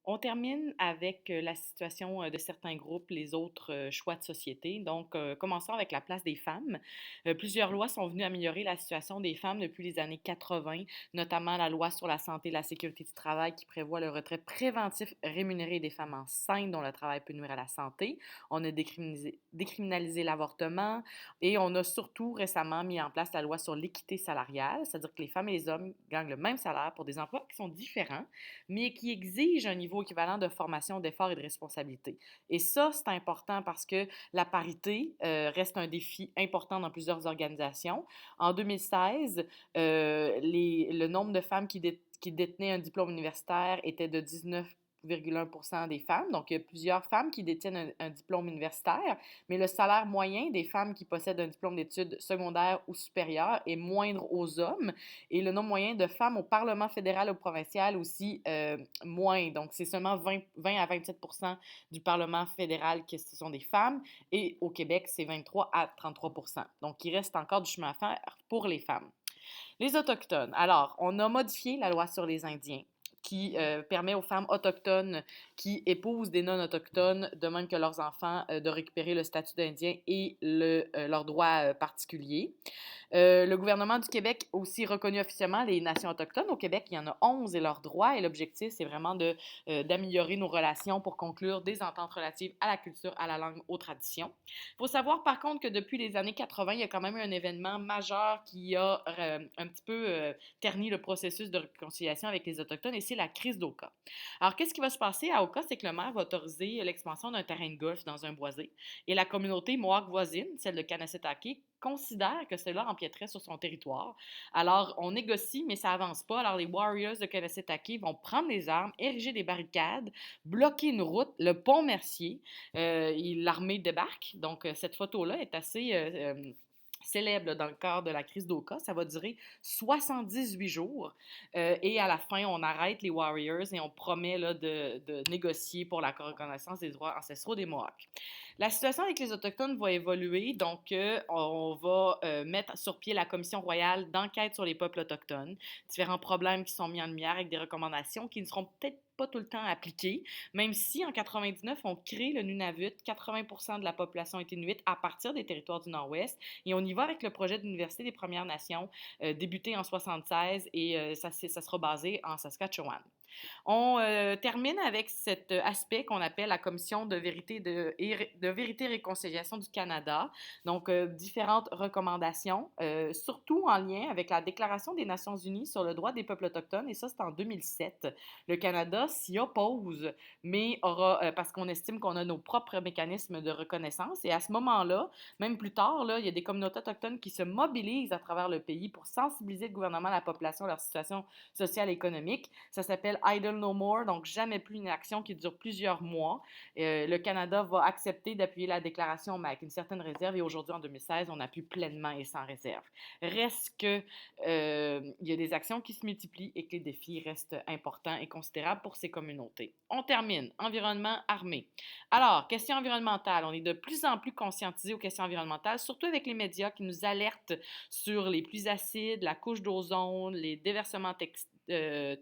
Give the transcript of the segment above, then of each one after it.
On termine avec la situation de certains groupes, les autres choix de société. Donc, commençons avec la place des femmes. Plusieurs lois sont venues améliorer la situation des femmes depuis les années 80, notamment la loi sur la santé et la sécurité du travail qui prévoit le retrait préventif rémunéré des femmes enceintes dont le travail peut nuire à la santé. On a décriminalisé l'avortement et on a surtout récemment mis en place la loi sur l'équité salariale, c'est-à-dire que les femmes et les hommes gagnent le même salaire pour des emplois qui sont différents mais qui exige un niveau équivalent de formation, d'effort et de responsabilité. Et ça, c'est important parce que la parité reste un défi important dans plusieurs organisations. En 2016, le nombre de femmes qui détenaient un diplôme universitaire était de 19,1% des femmes. Donc, il y a plusieurs femmes qui détiennent un diplôme universitaire, mais le salaire moyen des femmes qui possèdent un diplôme d'études secondaires ou supérieures est moindre aux hommes. Et le nombre moyen de femmes au Parlement fédéral ou provincial aussi moins. Donc, c'est seulement 20 à 27% du Parlement fédéral que ce sont des femmes. Et au Québec, c'est 23 à 33%. Donc, il reste encore du chemin à faire pour les femmes. Les Autochtones. Alors, on a modifié la loi sur les Indiens qui permet aux femmes autochtones qui épousent des non-autochtones, de même que leurs enfants, de récupérer le statut d'Indien et leurs droits particuliers. Le gouvernement du Québec a aussi reconnu officiellement les nations autochtones. Au Québec, il y en a 11 et leurs droits. Et l'objectif, c'est vraiment d'améliorer nos relations pour conclure des ententes relatives à la culture, à la langue, aux traditions. Il faut savoir par contre que depuis les années 80, il y a quand même eu un événement majeur qui a un petit peu terni le processus de réconciliation avec les Autochtones et c'est la crise d'Oka. Alors, qu'est-ce qui va se passer à Oka? C'est que le maire va autoriser l'expansion d'un terrain de golf dans un boisé et la communauté Mohawk voisine, celle de Kanessetake, considère que cela empiéterait sur son territoire. Alors, on négocie, mais ça avance pas. Alors, les Warriors de Kanessetake vont prendre les armes, ériger des barricades, bloquer une route, le pont Mercier. L'armée débarque. Donc, cette photo-là est assez célèbre dans le cadre de la crise d'Oka. Ça va durer 78 jours. Et à la fin, on arrête les Warriors et on promet là, de négocier pour la reconnaissance des droits ancestraux des Mohawks. La situation avec les Autochtones va évoluer, donc on va mettre sur pied la Commission royale d'enquête sur les peuples autochtones, différents problèmes qui sont mis en lumière avec des recommandations qui ne seront peut-être pas tout le temps appliquées, même si en 99, on crée le Nunavut, 80% de la population est inuite à partir des territoires du Nord-Ouest, et on y va avec le projet de l'Université des Premières Nations, débuté en 76, et ça sera basé en Saskatchewan. On termine avec cet aspect qu'on appelle la Commission de vérité et réconciliation du Canada. Donc, différentes recommandations, surtout en lien avec la Déclaration des Nations unies sur le droit des peuples autochtones, et ça, c'est en 2007. Le Canada s'y oppose, mais parce qu'on estime qu'on a nos propres mécanismes de reconnaissance, et à ce moment-là, même plus tard, là, il y a des communautés autochtones qui se mobilisent à travers le pays pour sensibiliser le gouvernement, la population, leur situation sociale et économique. Ça s'appelle Idle No More, donc jamais plus une action qui dure plusieurs mois. Le Canada va accepter d'appuyer la déclaration, mais avec une certaine réserve, et aujourd'hui, en 2016, on appuie pleinement et sans réserve. Reste que il y a des actions qui se multiplient et que les défis restent importants et considérables pour ces communautés. On termine. Environnement armé. Alors, question environnementale. On est de plus en plus conscientisé aux questions environnementales, surtout avec les médias qui nous alertent sur les pluies acides, la couche d'ozone, les déversements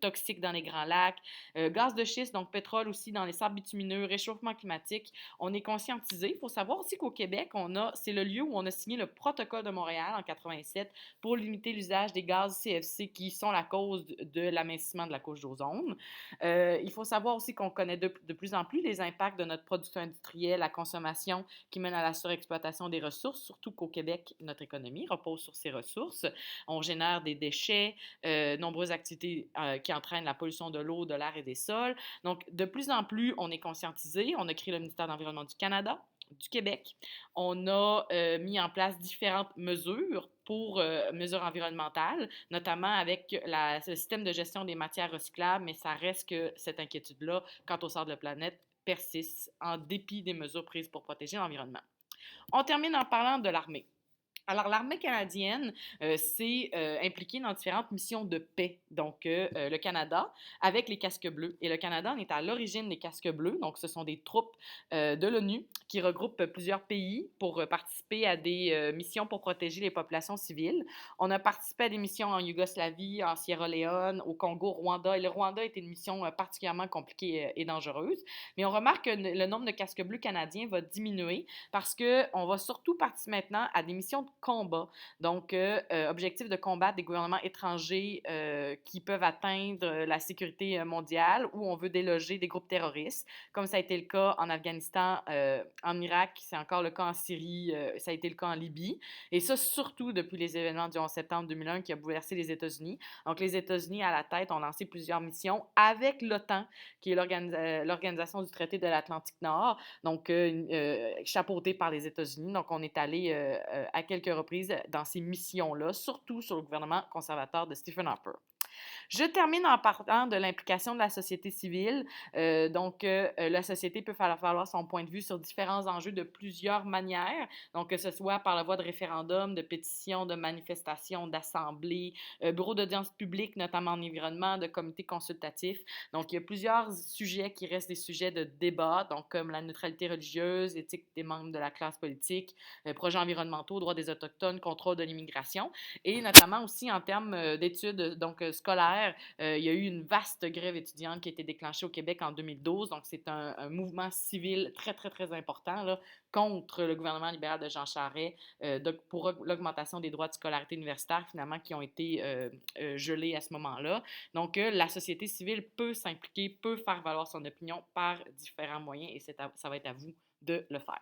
toxiques dans les grands lacs, gaz de schiste, donc pétrole aussi dans les sables bitumineux, réchauffement climatique. On est conscientisé. Il faut savoir aussi qu'au Québec, c'est le lieu où on a signé le protocole de Montréal en 87 pour limiter l'usage des gaz CFC qui sont la cause de l'amincissement de la couche d'ozone. Il faut savoir aussi qu'on connaît de plus en plus les impacts de notre production industrielle, la consommation qui mène à la surexploitation des ressources, surtout qu'au Québec, notre économie repose sur ces ressources. On génère des déchets, nombreuses activités qui entraînent la pollution de l'eau, de l'air et des sols. Donc, de plus en plus, on est conscientisé. On a créé le ministère de l'Environnement du Canada, du Québec. On a mis en place différentes mesures pour mesures environnementales, notamment avec le système de gestion des matières recyclables, mais ça reste que cette inquiétude-là, quant au sort de la planète, persiste en dépit des mesures prises pour protéger l'environnement. On termine en parlant de l'armée. Alors, l'armée canadienne s'est impliquée dans différentes missions de paix. Donc, le Canada, avec les casques bleus. Et le Canada en est à l'origine des casques bleus. Donc, ce sont des troupes de l'ONU qui regroupent plusieurs pays pour participer à des missions pour protéger les populations civiles. On a participé à des missions en Yougoslavie, en Sierra Leone, au Congo, au Rwanda. Et le Rwanda était une mission particulièrement compliquée et dangereuse. Mais on remarque que le nombre de casques bleus canadiens va diminuer parce qu'on va surtout partir maintenant à des missions de combat. Donc, objectif de combattre des gouvernements étrangers qui peuvent atteindre la sécurité mondiale ou on veut déloger des groupes terroristes, comme ça a été le cas en Afghanistan, en Irak, c'est encore le cas en Syrie, ça a été le cas en Libye. Et ça, surtout depuis les événements du 11 septembre 2001 qui a bouleversé les États-Unis. Donc, les États-Unis, à la tête, ont lancé plusieurs missions avec l'OTAN, qui est l'organisation du traité de l'Atlantique Nord, donc chapeauté par les États-Unis. Donc, on est allé à quelques reprises dans ces missions-là, surtout sur le gouvernement conservateur de Stephen Harper. Je termine en parlant de l'implication de la société civile. La société peut faire valoir son point de vue sur différents enjeux de plusieurs manières. Donc, que ce soit par la voie de référendum, de pétitions, de manifestations, d'assemblées, bureaux d'audience publique, notamment en environnement, de comités consultatifs. Donc, il y a plusieurs sujets qui restent des sujets de débat, donc comme la neutralité religieuse, éthique des membres de la classe politique, projets environnementaux, droits des Autochtones, contrôle de l'immigration, et notamment aussi en termes d'études scolaires. Il y a eu une vaste grève étudiante qui a été déclenchée au Québec en 2012. Donc, c'est un mouvement civil très, très, très important là, contre le gouvernement libéral de Jean Charest pour l'augmentation des droits de scolarité universitaire, finalement, qui ont été gelés à ce moment-là. Donc, la société civile peut s'impliquer, peut faire valoir son opinion par différents moyens et ça va être à vous de le faire.